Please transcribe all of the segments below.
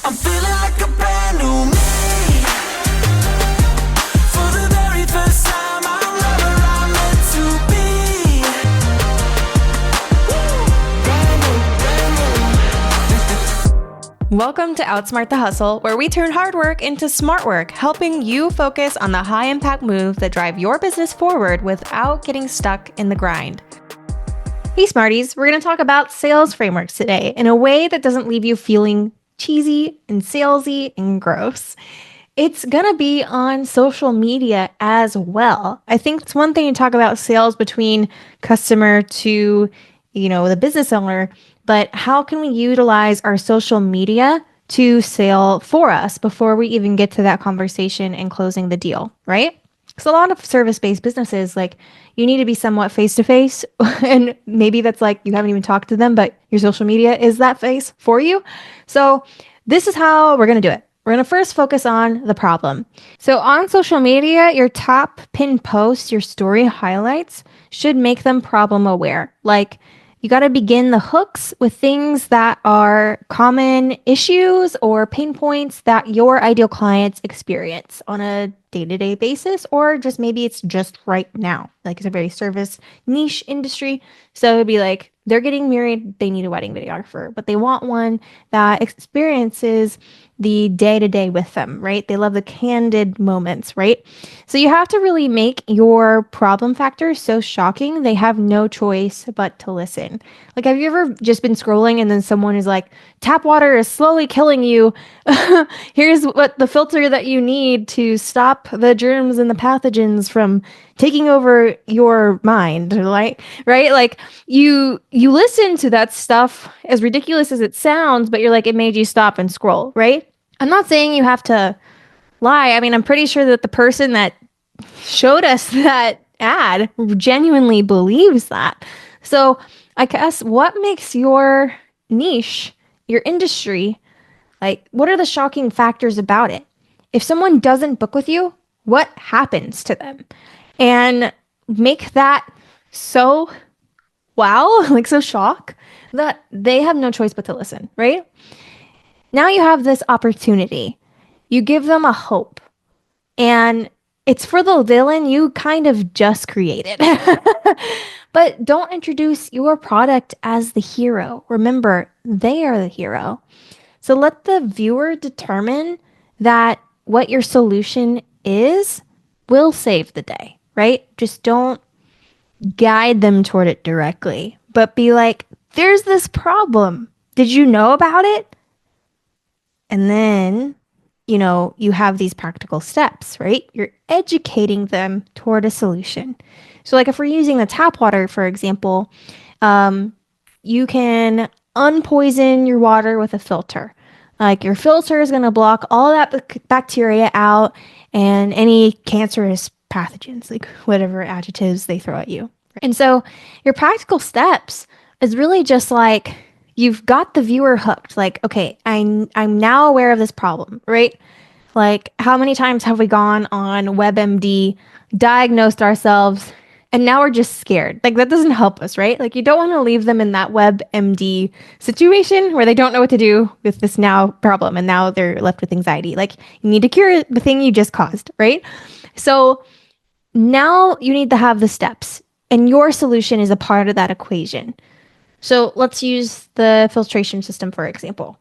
I'm feeling like a brand new me. For the very first time, I'm not where I'm meant to be. Brand new. Welcome to Outsmart the Hustle, where we turn hard work into smart work, helping you focus on the high-impact moves that drive your business forward without getting stuck in the grind. Hey Smarties, we're going to talk about sales frameworks today in a way that doesn't leave you feeling cheesy and salesy and gross. It's going to be on social media as well. I think it's one thing to talk about sales between customer to, the business owner, but how can we utilize our social media to sell for us before we even get to that conversation and closing the deal, right? Because a lot of service-based businesses, you need to be somewhat face-to-face, and maybe that's you haven't even talked to them, but your social media is that face for you. So this is how we're going to do it. We're going to first focus on the problem. So on social media, your top pinned posts, your story highlights should make them problem aware. You got to begin the hooks with things that are common issues or pain points that your ideal clients experience on a day-to-day basis, or just maybe it's just right now. It's a very service niche industry. So it'd be they're getting married, they need a wedding videographer, but they want one that experiences the day-to-day with them, right? They love the candid moments, right? So you have to really make your problem factor so shocking they have no choice but to listen. Have you ever just been scrolling and then someone is like, tap water is slowly killing you. Here's what the filter that you need to stop the germs and the pathogens from taking over your mind, right? You listen to that stuff, as ridiculous as it sounds, but you're like, it made you stop and scroll, right? I'm not saying you have to lie. I mean, I'm pretty sure that the person that showed us that ad genuinely believes that. So I guess what makes your niche, your industry, what are the shocking factors about it? If someone doesn't book with you, what happens to them? And make that so wow, so shock that they have no choice but to listen, right? Now you have this opportunity. You give them a hope. And it's for the villain you kind of just created. But don't introduce your product as the hero. Remember, they are the hero. So let the viewer determine that what your solution is will save the day, right? Just don't guide them toward it directly, but be like, there's this problem. Did you know about it? And then, you have these practical steps, right? You're educating them toward a solution. So if we're using the tap water, for example, you can unpoison your water with a filter. Your filter is going to block all that bacteria out and any cancerous pathogens, whatever adjectives they throw at you. And so your practical steps is really just you've got the viewer hooked. Okay, I'm now aware of this problem, right? How many times have we gone on WebMD, diagnosed ourselves, and now we're just scared? That doesn't help us, right? You don't want to leave them in that WebMD situation where they don't know what to do with this now problem, and now they're left with anxiety. You need to cure the thing you just caused, right? So now you need to have the steps, and your solution is a part of that equation. So let's use the filtration system, for example.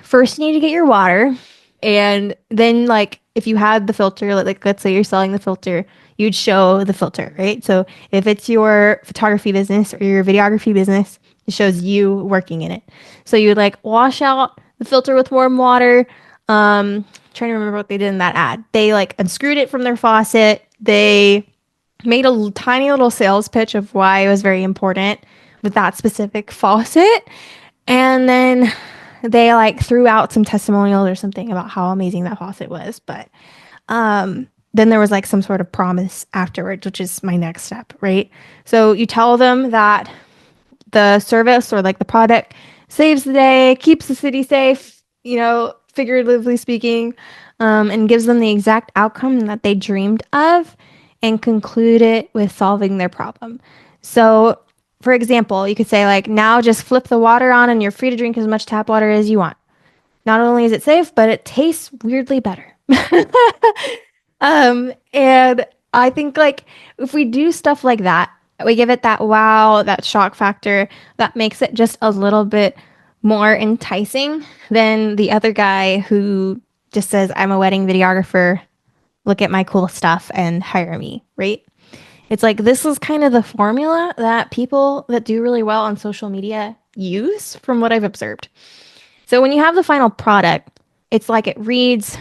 First you need to get your water, and then if you had the filter, let's say you're selling the filter, you'd show the filter, right? So if it's your photography business or your videography business, it shows you working in it. So you would wash out the filter with warm water. Trying to remember what they did in that ad. They unscrewed it from their faucet. They made a tiny little sales pitch of why it was very important with that specific faucet. And then they threw out some testimonials or something about how amazing that faucet was. But then there was some sort of promise afterwards, which is my next step, right? So you tell them that the service or the product saves the day, keeps the city safe, figuratively speaking, and gives them the exact outcome that they dreamed of, and conclude it with solving their problem. So for example, you could say now just flip the water on and you're free to drink as much tap water as you want. Not only is it safe, but it tastes weirdly better. And I think like if we do stuff like that, we give it that wow, that shock factor that makes it just a little bit more enticing than the other guy who just says, I'm a wedding videographer, look at my cool stuff and hire me, right? It's like this is kind of the formula that people that do really well on social media use from what I've observed. So when you have the final product, it's like it reads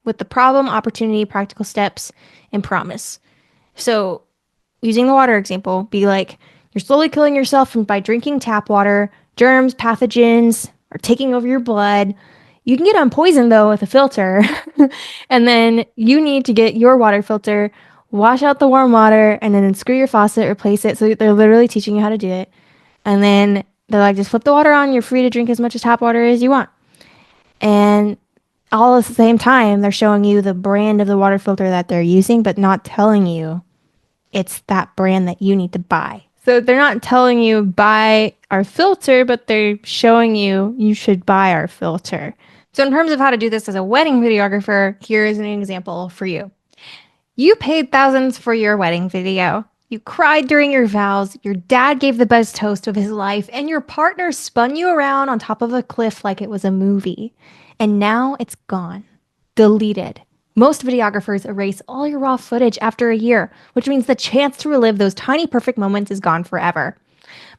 with the problem, opportunity, practical steps, and promise. So using the water example, be like, you're slowly killing yourself by drinking tap water, germs, pathogens are taking over your blood. You can get unpoisoned though with a filter. And then you need to get your water filter, wash out the warm water, and then unscrew your faucet, replace it. So they're literally teaching you how to do it. And then they're like, just flip the water on. You're free to drink as much as tap water as you want. And all at the same time, they're showing you the brand of the water filter that they're using, but not telling you it's that brand that you need to buy. So they're not telling you buy our filter, but they're showing you you should buy our filter. So in terms of how to do this as a wedding videographer, here is an example for you. You paid thousands for your wedding video. You cried during your vows, your dad gave the best toast of his life, and your partner spun you around on top of a cliff like it was a movie. And now it's gone. Deleted. Most videographers erase all your raw footage after a year, which means the chance to relive those tiny perfect moments is gone forever.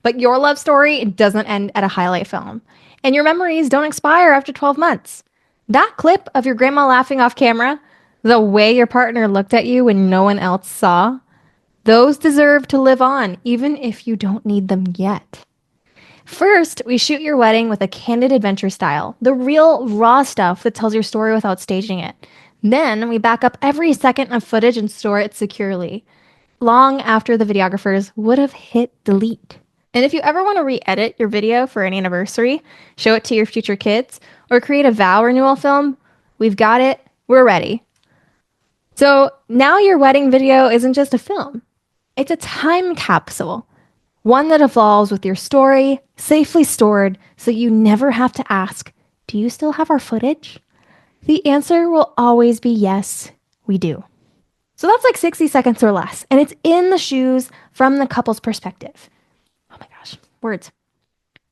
But your love story doesn't end at a highlight film. And your memories don't expire after 12 months. That clip of your grandma laughing off camera, the way your partner looked at you when no one else saw, those deserve to live on, even if you don't need them yet. First, we shoot your wedding with a candid adventure style, the real raw stuff that tells your story without staging it. Then we back up every second of footage and store it securely, long after the videographers would have hit delete. And if you ever want to re-edit your video for an anniversary, show it to your future kids, or create a vow renewal film, we've got it, we're ready. So now your wedding video isn't just a film. It's a time capsule. One that evolves with your story, safely stored, so you never have to ask, do you still have our footage? The answer will always be yes, we do. So that's like 60 seconds or less, and it's in the shoes from the couple's perspective. Oh my gosh, words.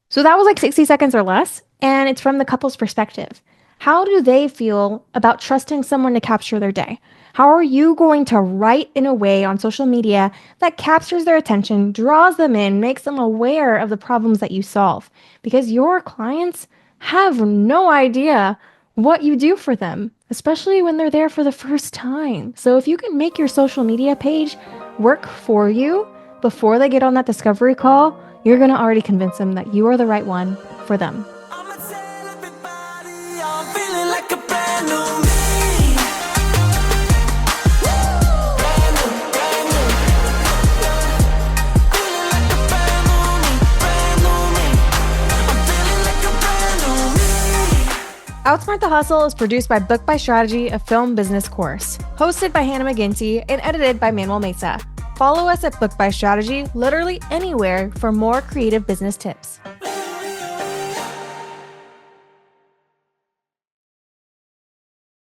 So that was like 60 seconds or less, and it's from the couple's perspective. How do they feel about trusting someone to capture their day? How are you going to write in a way on social media that captures their attention, draws them in, makes them aware of the problems that you solve? Because your clients have no idea what you do for them, especially when they're there for the first time. So if you can make your social media page work for you before they get on that discovery call, you're going to already convince them that you are the right one for them. I'ma tell everybody I'm feeling like a brand new me. Brand new, brand new. Feeling like a brand new me, brand new me. I'm feeling like a brand new me. Outsmart the Hustle is produced by Book by Strategy, a film business course, hosted by Hannah McGinty, and edited by Manuel Mesa. Follow us at Book by Strategy literally anywhere for more creative business tips.